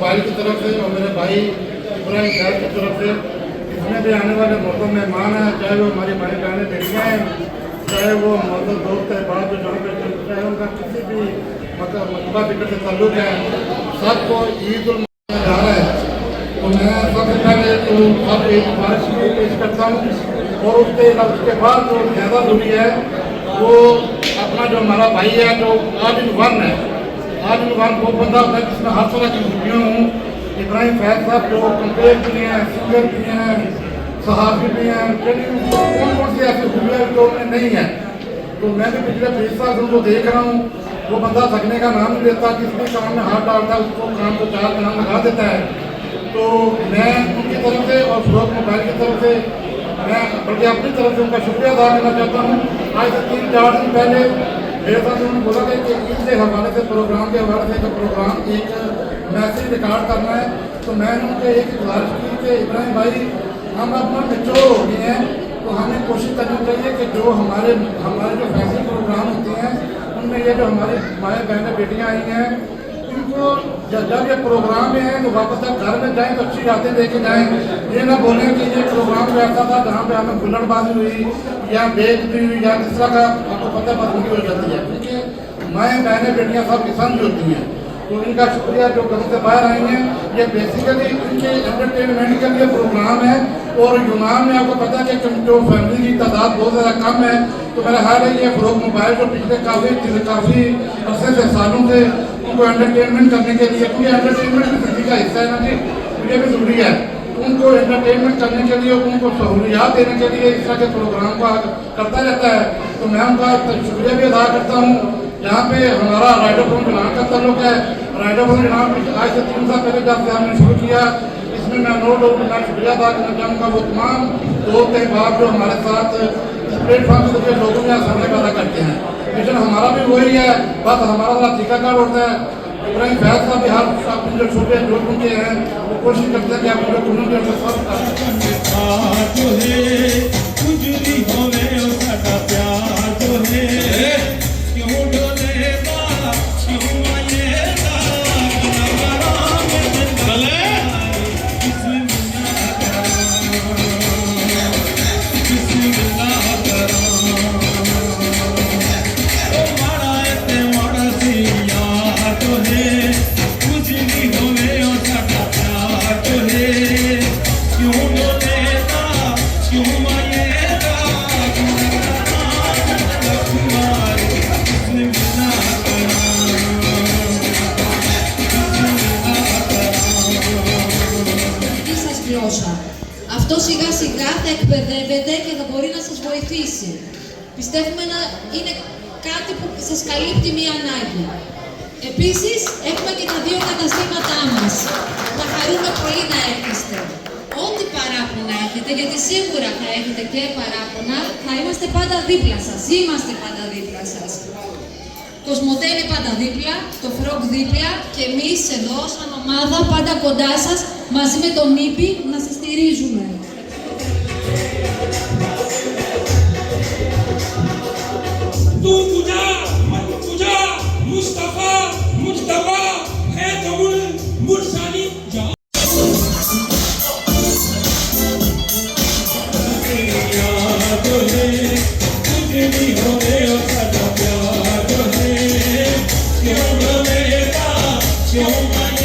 Mobile की तरफ से और मेरे भाई इब्राहिम खैर की तरफ से इसमें भी आने वाले मोहतरम मेहमान हैं, चाहे वो हमारी भाई बहनें बेटियाँ हैं, चाहे वो मतलब दोस्त है बात जो जहाँ पे चाहे उनका किसी भी मकबा फिक्र से ताल्लुक है, सबको ईद उल अजहा है। तो मैं सबसे पहले तो सब एक मुबारक पेश करता हूँ और उसके बाद जो ज़्यादा जरूरी है वो अपना जो हमारा भाई है जो ऑल इन वन है, ऑल इन वन वो बंदा होता है जिसमें हर तरह की खूबियाँ हूँ। इब्राहिम फैज साहब जो कंपेयर भी हैं, सिंगर भी हैं, सहाफ़ी भी हैं, कौन कौन सी ऐसी खूबियाँ जो उनमें नहीं है। तो मैं भी पिछले 20 साल से उनको देख रहा हूँ, वो बंदा थकने का नाम नहीं लेता, जिस भी काम में हाथ डालता है उसको काम को 4 नाम लगा देता है। तो मैं उनकी तरफ से और फ़रोग़ मोबाइल की तरफ से मैं बल्कि अपनी तरफ से उनका शुक्रिया अदा करना चाहता हूँ। आज से 3-4 दिन पहले मेरे साथ उन्होंने बोला कि ईद के हवाले से प्रोग्राम के हवाले से प्रोग्राम एक मैसेज रिकॉर्ड करना है। तो मैंने उनसे एक गुजारिश की कि इब्राहिम भाई हम अपना मेच्योर हो गए हैं, तो हमें कोशिश करनी चाहिए कि जो हमारे जो फैमिली प्रोग्राम होते हैं उनमें ये जो हमारी माएँ बहनें बेटियाँ आई हैं इनको जब ये प्रोग्राम में है तो वापस जब घर में जाएँ तो अच्छी बातें लेके जाएँ। ये ना बोलें कि ये प्रोग्राम जो ऐसा था जहाँ पे हमें बुल्लड़बाजी हुई या बेइज्जती हुई या किस तरह का आपको पता बदतमीजी हो जाती है, क्योंकि माएँ बहनें बेटियाँ सब किसान होती हैं। तो इनका शुक्रिया जो घर से बाहर आई हैं, ये बेसिकली इनके एंटरटेनमेंट के लिए प्रोग्राम है। और यूनान में आपको पता है कि जो फैमिली की तादाद बहुत ज़्यादा कम है, तो मेरा ख्याल है ये फ़रोग़ मोबाइल जो पिछले काफ़ी अरसे से सालों से उनको एंटरटेनमेंट करने के लिए, क्योंकि एंटरटेनमेंट भी जिंदगी का हिस्सा है ना जी, मुझे भी ज़रूरी है, तो उनको एंटरटेनमेंट करने के लिए उनको सहूलियात देने के लिए इस तरह के प्रोग्राम का करता रहता है। तो मैं उनका शुक्रिया भी अदा करता हूँ। यहाँ पे हमारा राइडरपुर जनाब का ताल्लुक है। राइडरपुर जनाब आज से 3 साल पहले जब से हमने शुरू किया, इसमें मैं नो डाउट मैं शुक्रिया अदा करना चाहूँगा वो तमाम दोस्त अहबाब जो हमारे साथ इस प्लेटफॉर्म के लोगों में आसानी पैदा करते हैं। मिशन हमारा भी वही है, बस हमारा टीकाकरण होता है। इब्राहिम फैज साहब भी हर अपने जो छोटे जो उनके हैं वो कोशिश करते हैं कि अपने जो कम्युनिटी को सब αυτό σιγά σιγά θα εκπαιδεύεται και θα μπορεί να σας βοηθήσει. Πιστεύουμε να είναι κάτι που σας καλύπτει μία ανάγκη. Επίσης, έχουμε και τα 2 καταστήματά μας. Θα χαρούμε πολύ να έρχεστε. Ό,τι παράπονα έχετε, γιατί σίγουρα θα έχετε και παράπονα, θα είμαστε πάντα δίπλα σας. Είμαστε πάντα δίπλα σας. Κοσμοτέ είναι πάντα δίπλα, το Frog δίπλα και εμείς εδώ σαν ομάδα πάντα κοντά σας, μαζί με τον Νίπη, να σας στηρίζουμε. तू तुझा मन तुझा मुस्तफा मुर्तबा है तमुल मुरसानी जा क्यों